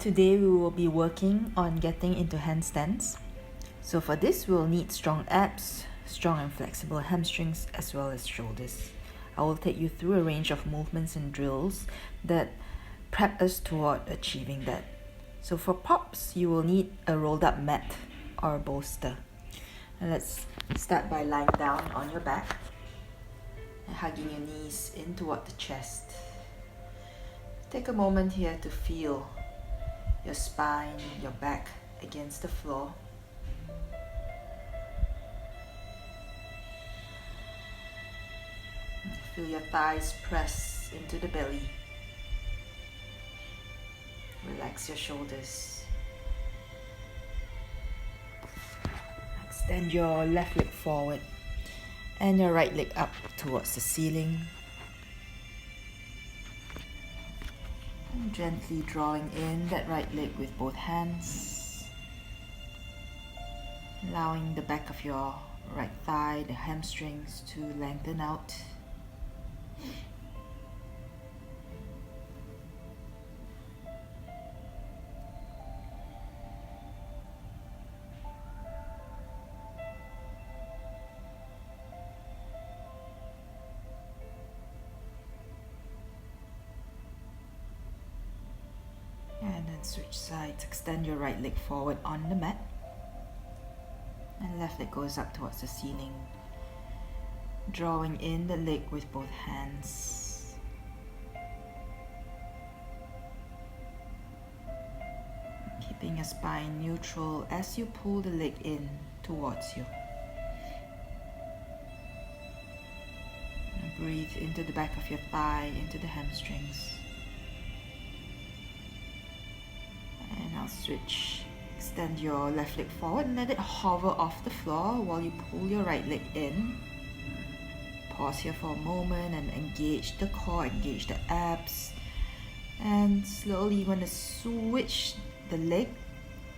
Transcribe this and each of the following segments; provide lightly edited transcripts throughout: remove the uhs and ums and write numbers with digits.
Today we will be working on getting into handstands. So for this we will need strong abs, strong and flexible hamstrings as well as shoulders. I will take you through a range of movements and drills that prep us toward achieving that. So for pops, you will need a rolled up mat or a bolster. And let's start by lying down on your back and hugging your knees in toward the chest. Take a moment here to feel your spine, your back against the floor. Feel your thighs press into the belly. Relax your shoulders. Extend your left leg forward and your right leg up towards the ceiling. And gently drawing in that right leg with both hands. Allowing the back of your right thigh, the hamstrings, to lengthen out. And then switch sides. Extend your right leg forward on the mat. And left leg goes up towards the ceiling. Drawing in the leg with both hands. Keeping your spine neutral as you pull the leg in towards you. And breathe into the back of your thigh, into the hamstrings. And I'll switch. Extend your left leg forward and let it hover off the floor while you pull your right leg in. Pause here for a moment and engage the core, engage the abs. And slowly you want to switch the leg.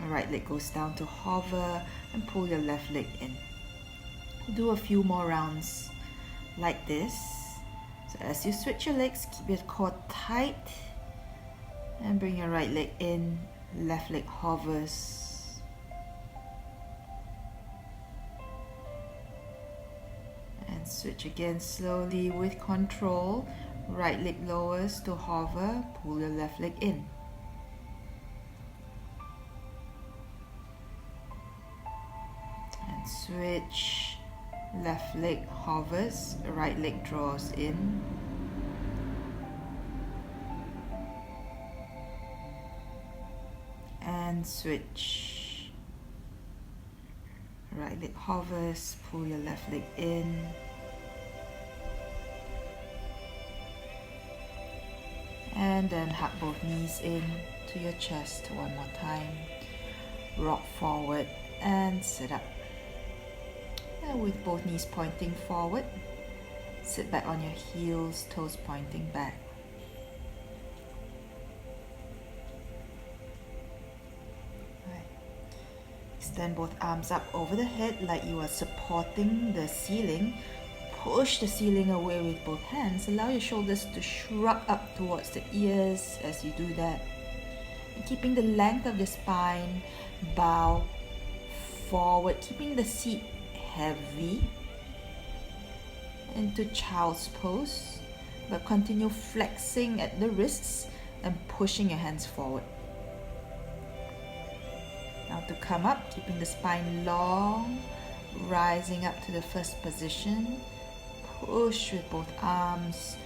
The right leg goes down to hover and pull your left leg in. Do a few more rounds like this. So as you switch your legs, keep your core tight and bring your right leg in. Left leg hovers. And switch again slowly with control. Right leg lowers to hover. Pull your left leg in. And switch. Left leg hovers. Right leg draws in. And switch. Right leg hovers, pull your left leg in. And then hug both knees in to your chest one more time. Rock forward and sit up. And with both knees pointing forward, sit back on your heels, toes pointing back. Extend both arms up over the head like you are supporting the ceiling. Push the ceiling away with both hands. Allow your shoulders to shrug up towards the ears as you do that. And keeping the length of the spine, bow forward, keeping the seat heavy into child's pose, but continue flexing at the wrists and pushing your hands forward. Now to come up, keeping the spine long, rising up to the first position. Push with both arms.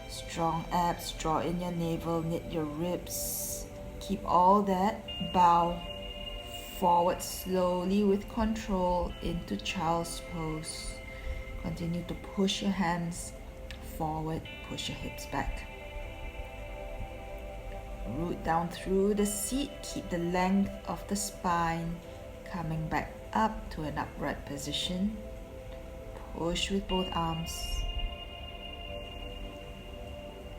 Strong abs, draw in your navel, knit your ribs. Keep all that. Bow forward slowly with control into child's pose. Continue to push your hands forward, push your hips back. Root down through the seat, keep the length of the spine, coming back up to an upright position. Push with both arms.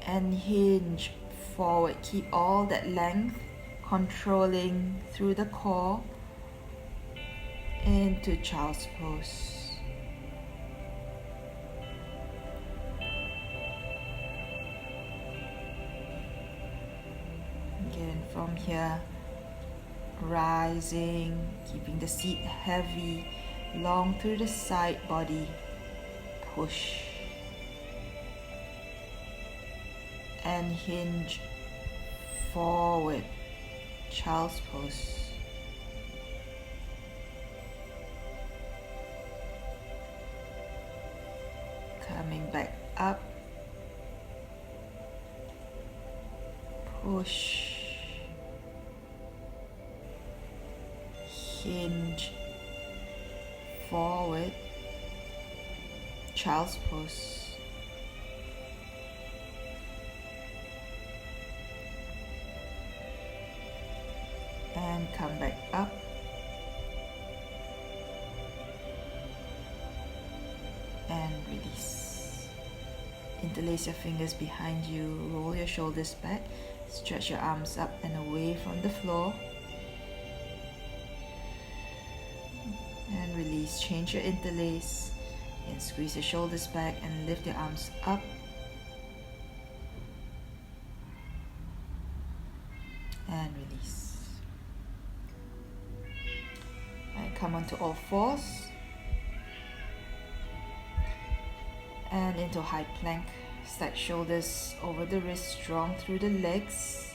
And hinge forward, keep all that length, controlling through the core into child's pose. Again, from here. Rising, keeping the seat heavy, long through the side body. Push. And hinge forward. Child's pose. Coming back up. Push. Hinge forward. Child's pose. And come back up. And release. Interlace your fingers behind you. Roll your shoulders back. Stretch your arms up and away from the floor. And release. Change your interlace. And squeeze your shoulders back and lift your arms up. And release. And come onto all fours. And into high plank. Stack shoulders over the wrists, strong through the legs.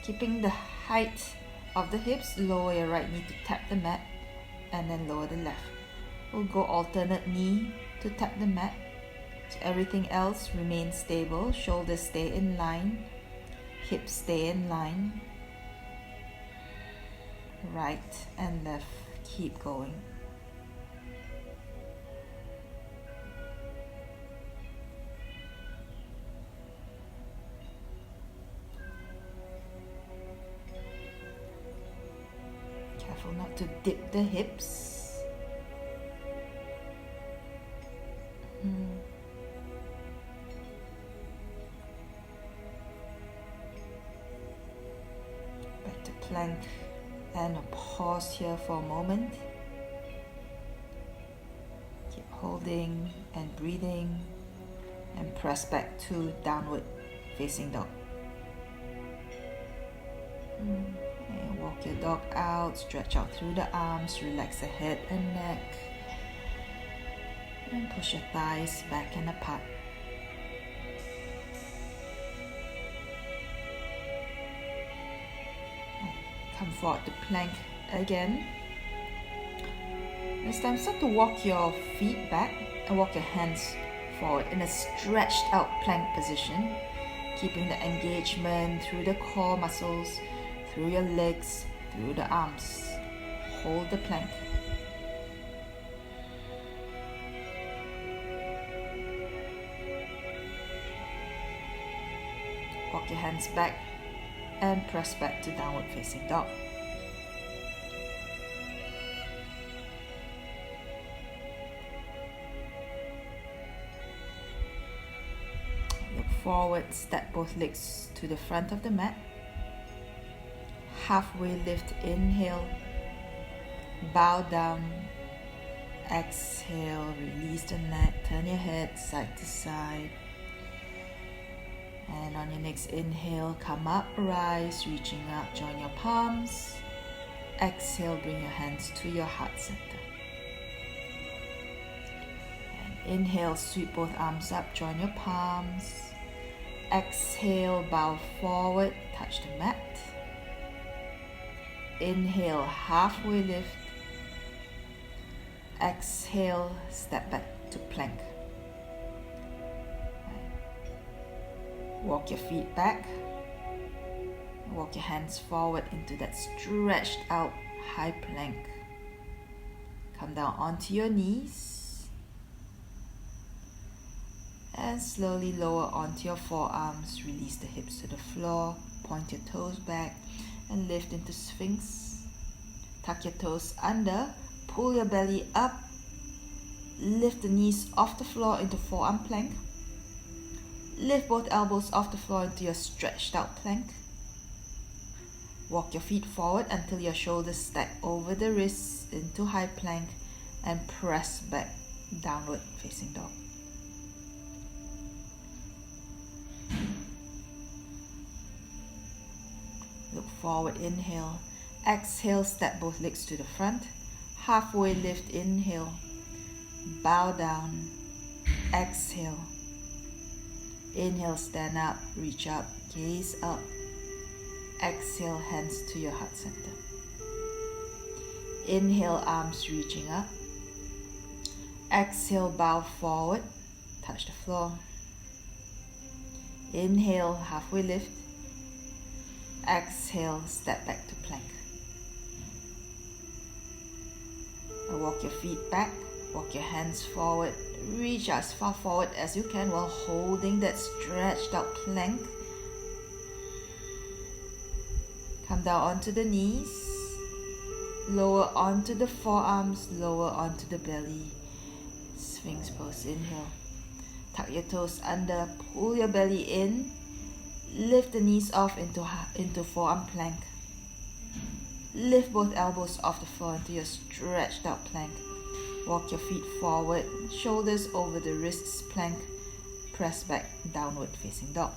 Keeping the height of the hips, lower your right knee to tap the mat. And then lower the left. We'll go alternate knee to tap the mat. So everything else remains stable. Shoulders stay in line. Hips stay in line. Right and left. Keep going. Careful not to dip the hips. Back to plank and a pause here for a moment. Keep holding and breathing and press back to downward facing dog. And walk your dog out, stretch out through the arms, relax the head and neck. And push your thighs back and apart. Come forward to plank again. This time start to walk your feet back and walk your hands forward in a stretched out plank position. Keeping the engagement through the core muscles, through your legs, through the arms. Hold the plank. Walk your hands back and press back to downward facing dog. Look forward, step both legs to the front of the mat. Halfway lift, inhale, bow down, exhale, release the neck, turn your head side to side. And on your next inhale, come up, rise, reaching up, join your palms. Exhale, bring your hands to your heart center. And inhale, sweep both arms up, join your palms. Exhale, bow forward, touch the mat. Inhale, halfway lift. Exhale, step back to plank. Walk your feet back. Walk your hands forward into that stretched out high plank. Come down onto your knees. And slowly lower onto your forearms. Release the hips to the floor. Point your toes back and lift into Sphinx. Tuck your toes under. Pull your belly up. Lift the knees off the floor into forearm plank. Lift both elbows off the floor into your stretched out plank. Walk your feet forward until your shoulders stack over the wrists into high plank and press back downward facing dog. Look forward, inhale. Exhale, step both legs to the front. Halfway lift, inhale. Bow down. Exhale. Inhale, stand up, reach up, gaze up. Exhale, hands to your heart center. Inhale, arms reaching up. Exhale, bow forward, touch the floor. Inhale, halfway lift. Exhale, step back to plank. And walk your feet back, walk your hands forward, reach as far forward as you can while holding that stretched out plank. Come down onto the knees, lower onto the forearms, lower onto the belly. Sphinx pose, inhale. Tuck your toes under, pull your belly in, lift the knees off into forearm plank. Lift both elbows off the floor into your stretched out plank. Walk your feet forward, shoulders over the wrists, plank. Press back, downward facing dog.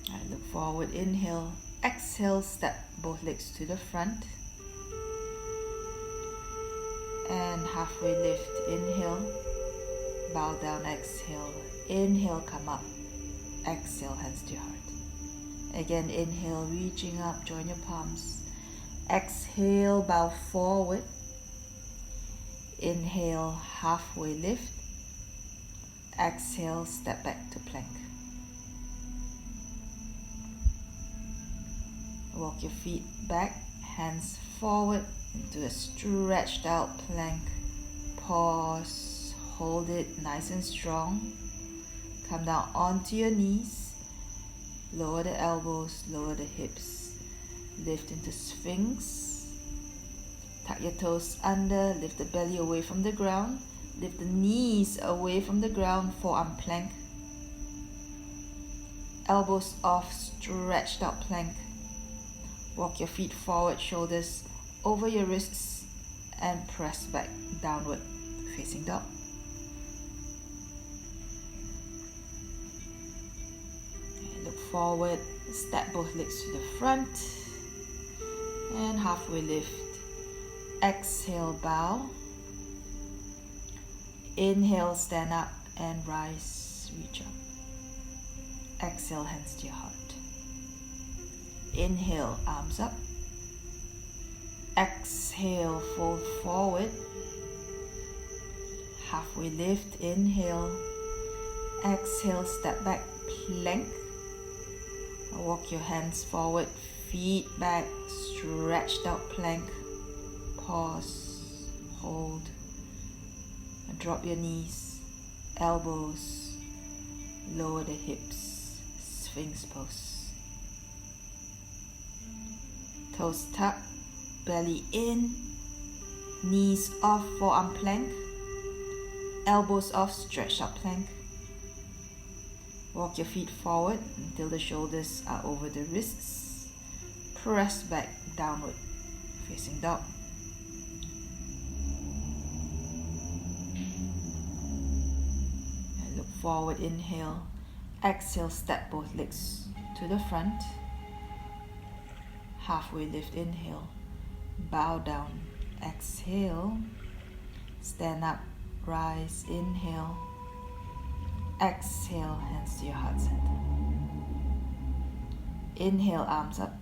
Alright, look forward, inhale. Exhale, step both legs to the front. And halfway lift, inhale. Bow down, exhale. Inhale, come up. Exhale, hands to your heart. Again, inhale, reaching up, join your palms. Exhale, bow forward. Inhale, halfway lift. Exhale, step back to plank. Walk your feet back, hands forward into a stretched out plank. Pause, hold it nice and strong. Come down onto your knees. Lower the elbows, lower the hips. Lift into Sphinx. Tuck your toes under, lift the belly away from the ground. Lift the knees away from the ground, forearm plank. Elbows off, stretched out plank. Walk your feet forward, shoulders over your wrists, and press back, downward facing dog. Look forward, step both legs to the front, and halfway lift. Exhale, bow. Inhale, stand up and rise, reach up. Exhale, hands to your heart. Inhale, arms up. Exhale, fold forward. Halfway lift, inhale. Exhale, step back, plank. Walk your hands forward, feet back, stretched out plank. Pause, hold. And drop your knees, elbows, lower the hips, Sphinx pose. Toes tucked, belly in, knees off, forearm plank, elbows off, stretch out plank. Walk your feet forward until the shoulders are over the wrists. Press back, downward facing dog. And look forward, inhale. Exhale, step both legs to the front. Halfway lift, inhale. Bow down, exhale. Stand up, rise, inhale. Exhale, hands to your heart center. Inhale, arms up.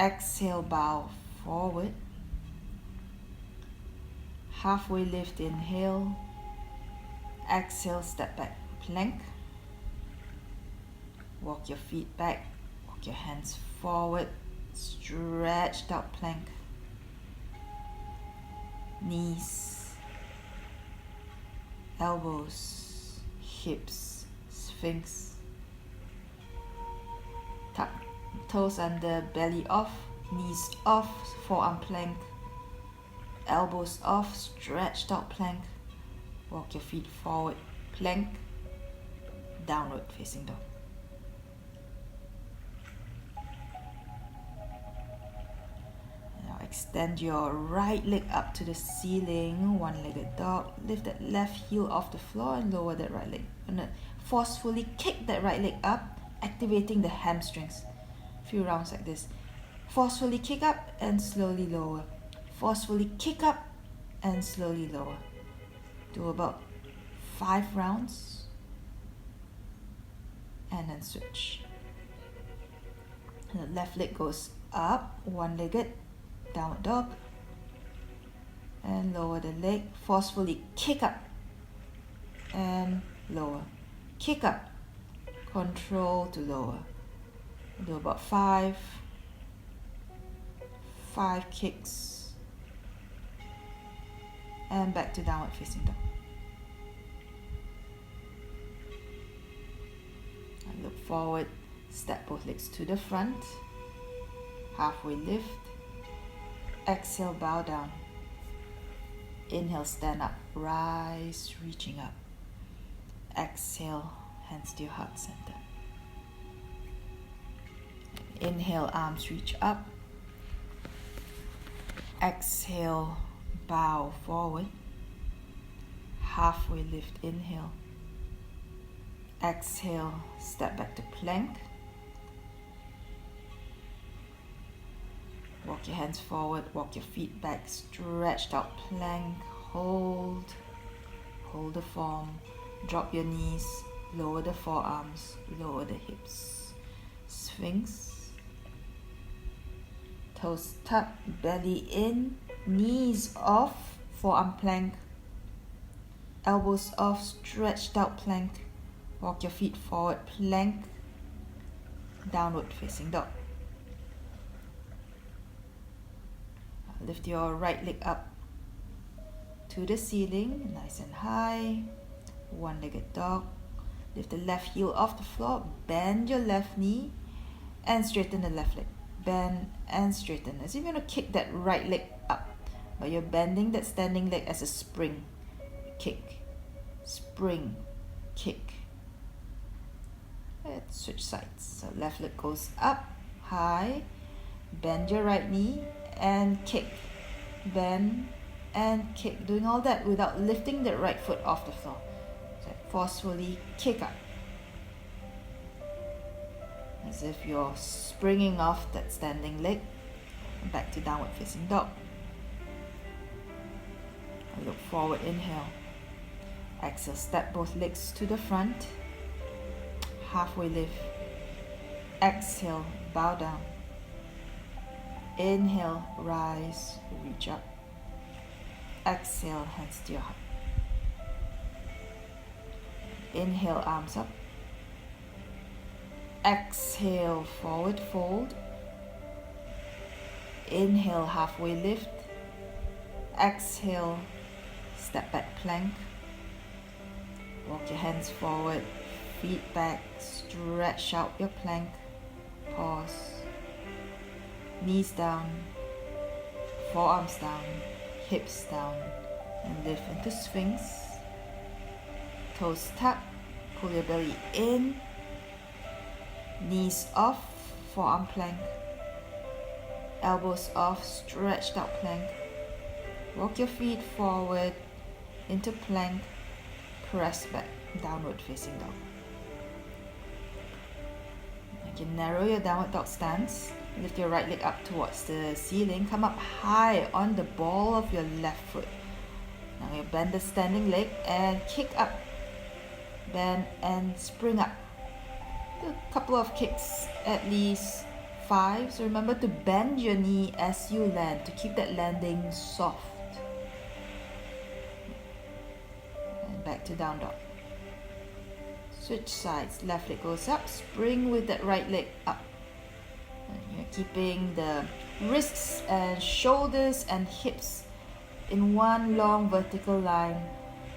Exhale, bow forward. Halfway lift, inhale. Exhale, step back, plank. Walk your feet back, walk your hands forward, stretched out plank. Knees, elbows, hips, Sphinx. Tuck toes under, belly off, knees off, forearm plank. Elbows off, stretched out plank. Walk your feet forward, plank, downward facing dog. Extend your right leg up to the ceiling, one-legged dog. Lift that left heel off the floor and lower that right leg. And forcefully kick that right leg up, activating the hamstrings. A few rounds like this. Forcefully kick up and slowly lower. Forcefully kick up and slowly lower. Do about 5 rounds and then switch. And the left leg goes up, one-legged, downward dog, and lower the leg. Forcefully kick up and lower. Kick up, control to lower. Do about 5 kicks, and back to downward facing dog. And look forward, step both legs to the front, halfway lift. Exhale, bow down. Inhale, stand up, rise, reaching up. Exhale, hands to your heart center. Inhale, arms reach up. Exhale, bow forward. Halfway lift, inhale. Exhale, step back to plank. Walk your hands forward, walk your feet back, stretched out plank, hold the form, drop your knees, lower the forearms, lower the hips. Sphinx, toes tucked, belly in, knees off, forearm plank, elbows off, stretched out plank. Walk your feet forward, plank, downward facing dog. Lift your right leg up to the ceiling, nice and high. One-legged dog. Lift the left heel off the floor, bend your left knee and straighten the left leg. Bend and straighten, as if you're going to kick that right leg up, but you're bending that standing leg as a spring. Kick, spring, kick. Let's switch sides. So left leg goes up, high, bend your right knee and kick, bend and kick. Doing all that without lifting the right foot off the floor. So forcefully kick up, as if you're springing off that standing leg. And back to downward facing dog. Look forward, inhale. Exhale, step both legs to the front. Halfway lift. Exhale, bow down. Inhale, rise, reach up. Exhale, hands to your heart. Inhale, arms up. Exhale, forward fold. Inhale, halfway lift. Exhale, step back plank. Walk your hands forward, feet back, stretch out your plank. Pause. Knees down, forearms down, hips down, and lift into Sphinx. Toes tuck, pull your belly in, knees off, forearm plank, elbows off, stretched out plank. Walk your feet forward into plank, press back, downward facing dog. You can narrow your downward dog stance. Lift your right leg up towards the ceiling. Come up high on the ball of your left foot. Now you bend the standing leg and kick up. Bend and spring up. Do a couple of kicks, at least 5. So remember to bend your knee as you land to keep that landing soft. And back to down dog. Switch sides. Left leg goes up. Spring with that right leg up. You're keeping the wrists and shoulders and hips in one long vertical line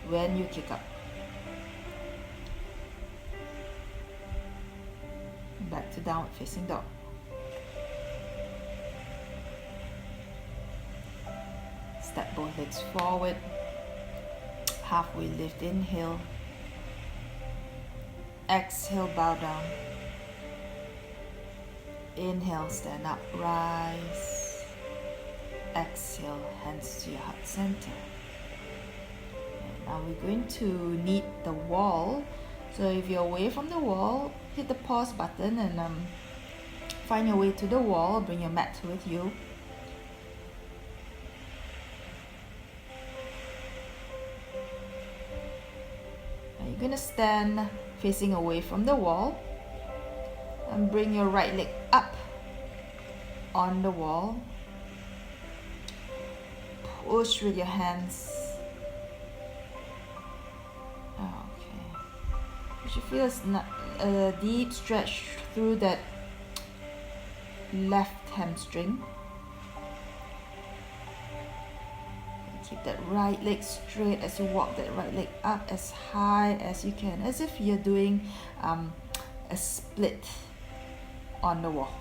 when you kick up. Back to downward facing dog. Step both legs forward. Halfway lift, inhale. Exhale, bow down. Inhale, stand up, rise. Exhale, hands to your heart center. And now we're going to knead the wall. So if you're away from the wall, hit the pause button and find your way to the wall. Bring your mat with you. Now you're going to stand facing away from the wall and bring your right leg up on the wall. Push with your hands. You should feel a deep stretch through that left hamstring. Keep that right leg straight as you walk that right leg up as high as you can, as if you're doing a split on the wall.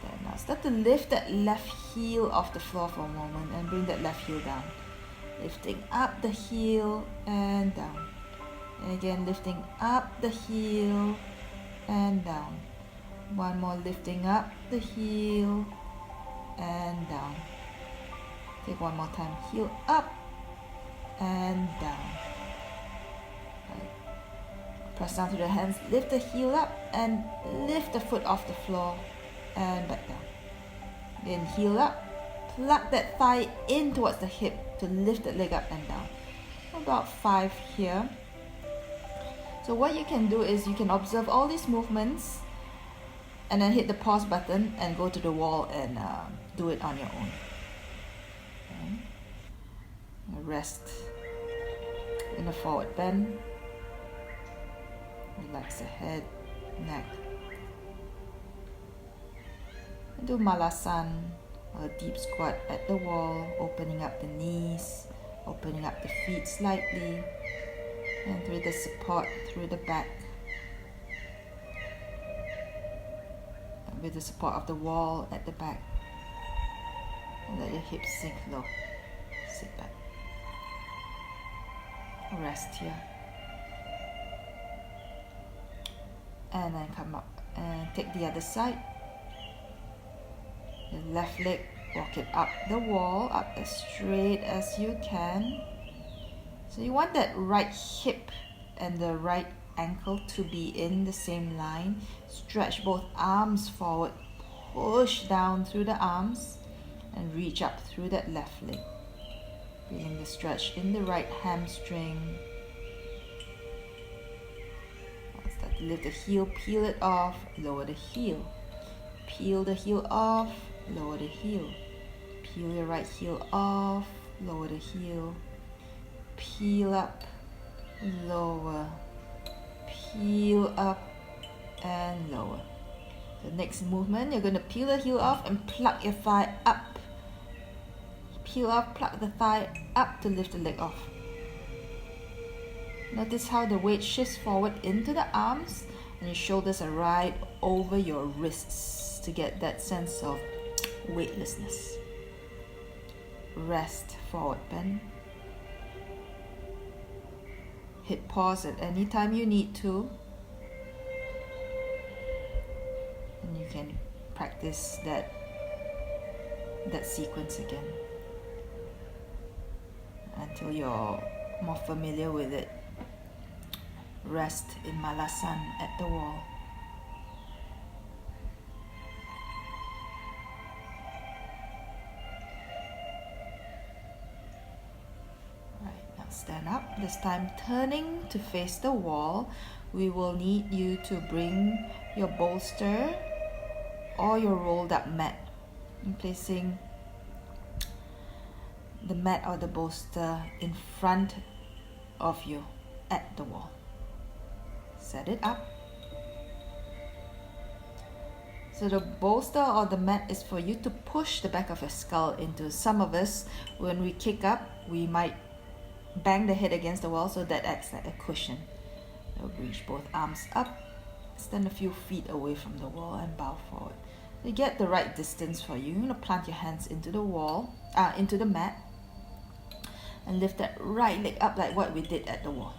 Then now start to lift that left heel off the floor for a moment and bring that left heel down. Lifting up the heel and down. And again, lifting up the heel and down. One more, lifting up the heel and down. Take one more time. Heel up and down. Right. Press down to the hands. Lift the heel up and lift the foot off the floor and back down. Then heel up. Plug that thigh in towards the hip to lift the leg up and down. About 5 here. So what you can do is you can observe all these movements and then hit the pause button and go to the wall and do it on your own. Okay. Rest in a forward bend. Relax the head, neck. And do Malasan, a deep squat at the wall, opening up the knees, opening up the feet slightly, and through the support through the back. And with the support of the wall at the back. And let your hips sink low. Sit back. Rest here. And then come up and take the other side. The left leg, walk it up the wall, up as straight as you can. So you want that right hip and the right ankle to be in the same line. Stretch both arms forward, push down through the arms and reach up through that left leg. Feeling the stretch in the right hamstring. Start to lift the heel, peel it off, lower the heel. Peel the heel off, lower the heel. Peel your right heel off, lower the heel. Peel up, lower. Peel up and lower. The next movement, you're going to peel the heel off and plug your thigh up. Peel off, plug the thigh up to lift the leg off. Notice how the weight shifts forward into the arms and your shoulders are right over your wrists to get that sense of weightlessness. Rest, forward bend. Hit pause at any time you need to. And you can practice that sequence again until you're more familiar with it. Rest in Malasan at the wall. Stand up. This time turning to face the wall. We will need you to bring your bolster or your rolled up mat and placing the mat or the bolster in front of you at the wall. Set it up. So the bolster or the mat is for you to push the back of your skull into. Some of us, when we kick up, we might bang the head against the wall, so that acts like a cushion. So reach both arms up, stand a few feet away from the wall and bow forward. So you get the right distance for you. You're going to plant your hands into the wall, into the mat, and lift that right leg up like what we did at the wall.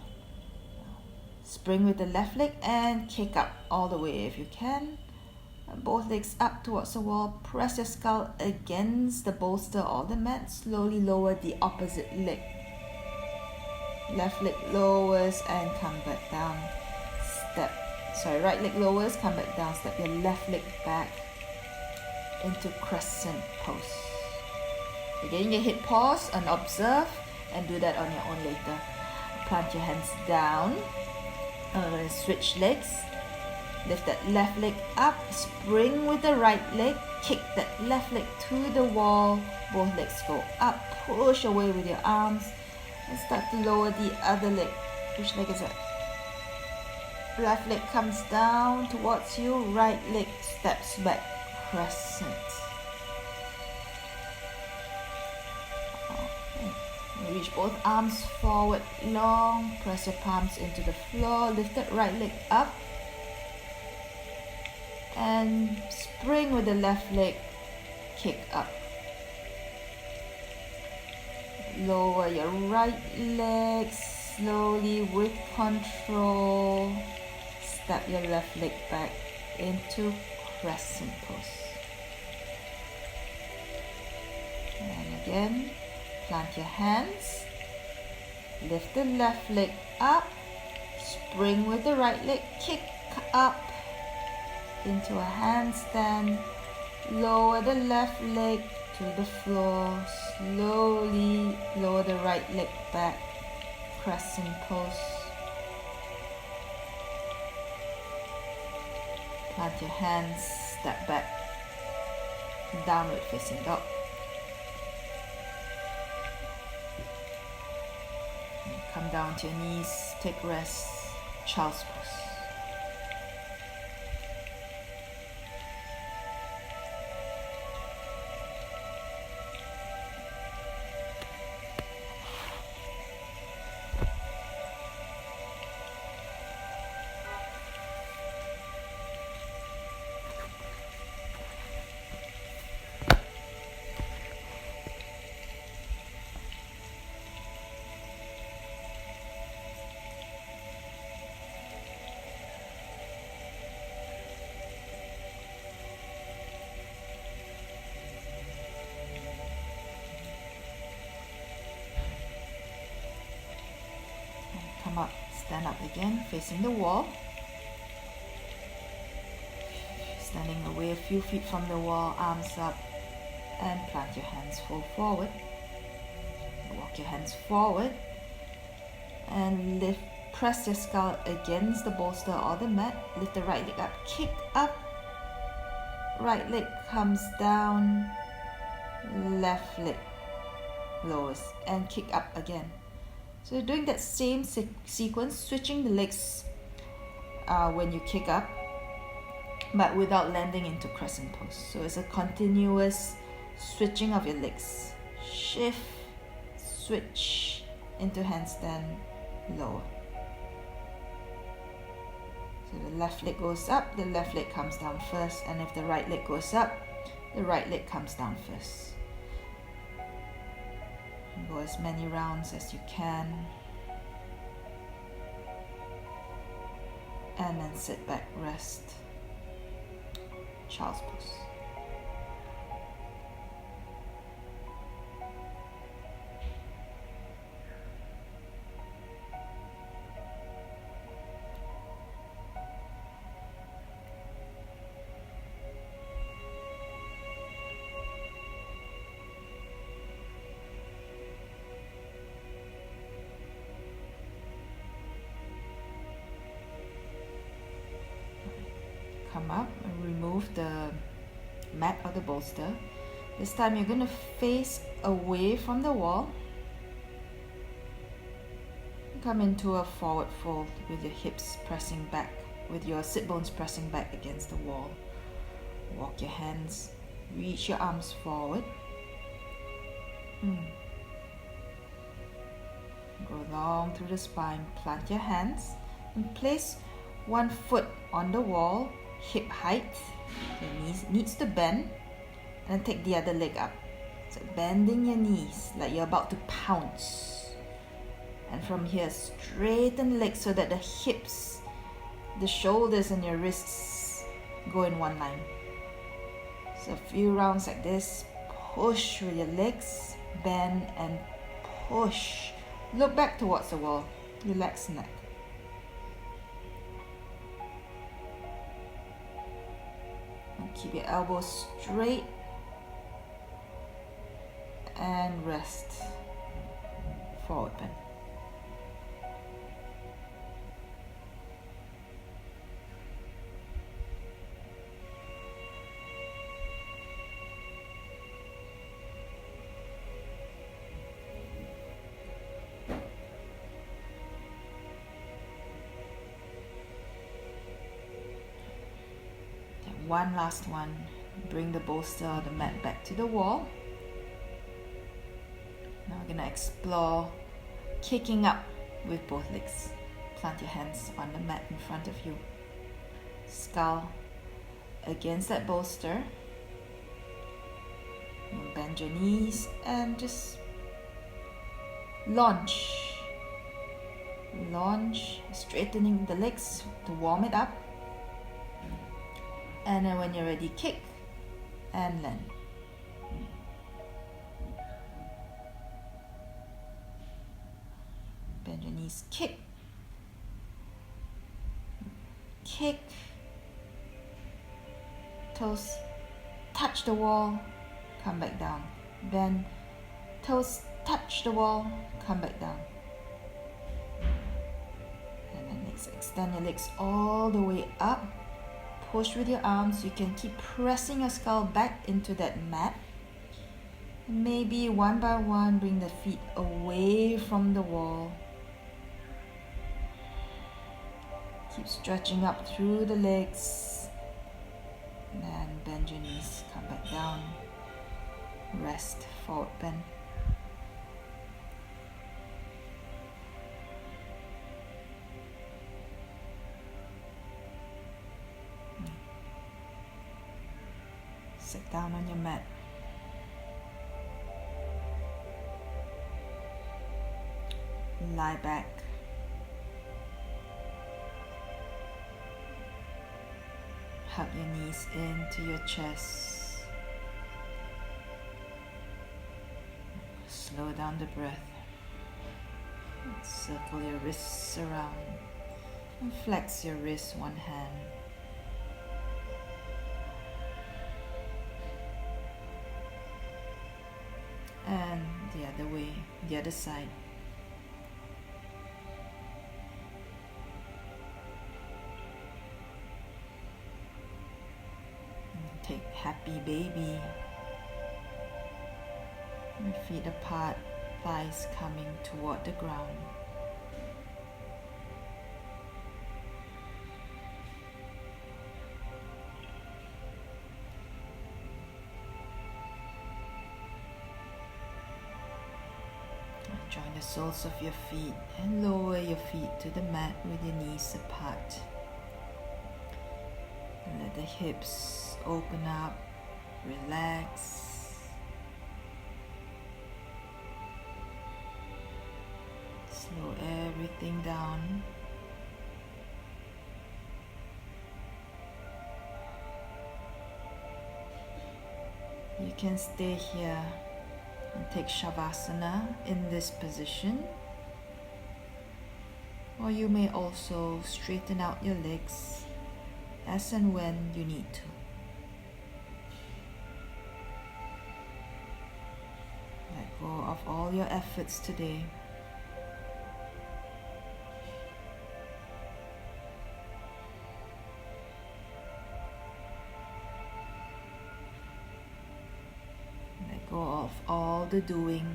Spring with the left leg and kick up all the way if you can. Both legs up towards the wall. Press your skull against the bolster or the mat. Slowly lower the opposite leg. Left leg lowers and come back down. Right leg lowers, come back down. Step your left leg back into crescent pose. Again, you hit pause and observe, and do that on your own later. Plant your hands down. Switch legs. Lift that left leg up, spring with the right leg, kick that left leg to the wall, both legs go up, push away with your arms, and start to lower the other leg. Which leg is it? Left leg comes down towards you, right leg steps back, crescent. Okay. Reach both arms forward long, press your palms into the floor, lift that right leg up, and spring with the left leg, kick up. Lower your right leg slowly with control. Step your left leg back into crescent pose. And again, plant your hands. Lift the left leg up. Spring with the right leg, kick up into a handstand. Lower the left leg to the floor. Slowly lower the right leg back, crescent pose. Plant your hands, step back, downward facing dog. And come down to your knees, take rest, child's pose. Come up, stand up again, facing the wall. Standing away a few feet from the wall, arms up, and plant your hands full forward. Walk your hands forward and lift. Press your skull against the bolster or the mat. Lift the right leg up, kick up. Right leg comes down, left leg lowers and kick up again. So you're doing that same sequence, switching the legs when you kick up, but without landing into crescent pose. So it's a continuous switching of your legs. Shift, switch into handstand, lower. So the left leg goes up, the left leg comes down first, and if the right leg goes up, the right leg comes down first. Go as many rounds as you can, and then sit back, rest, child's pose. Come up and remove the mat or the bolster. This time you're going to face away from the wall. Come into a forward fold with your hips pressing back, with your sit bones pressing back against the wall. Walk your hands, reach your arms forward. Go long through the spine, plant your hands and place one foot on the wall, hip height. Your knees needs to bend, and take the other leg up. So bending your knees like you're about to pounce. And from here, straighten legs so that the hips, the shoulders and your wrists go in one line. So a few rounds like this. Push with your legs, bend and push. Look back towards the wall. Relax neck. And keep your elbows straight and rest. Forward bend. One last one. Bring the bolster or the mat back to the wall. Now we're going to explore kicking up with both legs. Plant your hands on the mat in front of you. Skull against that bolster. And bend your knees and just launch. Launch, straightening the legs to warm it up. And then when you're ready, kick and land. Bend your knees, kick. Kick. Toes touch the wall, come back down. Bend. Toes touch the wall, come back down. And then next, extend your legs all the way up. Push with your arms. You can keep pressing your skull back into that mat. Maybe one by one, bring the feet away from the wall. Keep stretching up through the legs. And then bend your knees, come back down. Rest, forward bend. Sit down on your mat. Lie back. Hug your knees into your chest. Slow down the breath. Circle your wrists around. And flex your wrist, one hand. And the other way, the other side. And take happy baby. And feet apart, thighs coming toward the ground. Join the soles of your feet and lower your feet to the mat with your knees apart. And let the hips open up, relax. Slow everything down. You can stay here and take Shavasana in this position, or you may also straighten out your legs as and when you need to. Let go of all your efforts today. Go of all the doing.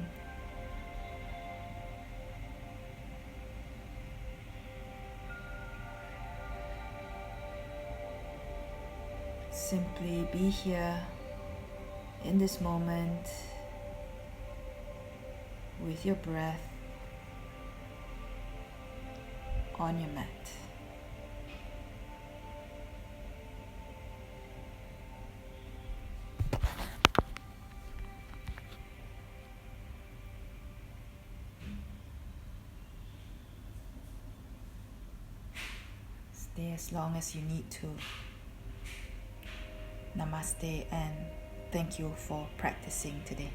Simply be here in this moment with your breath on your mat. Stay as long as you need to. Namaste and Thank you for practicing today.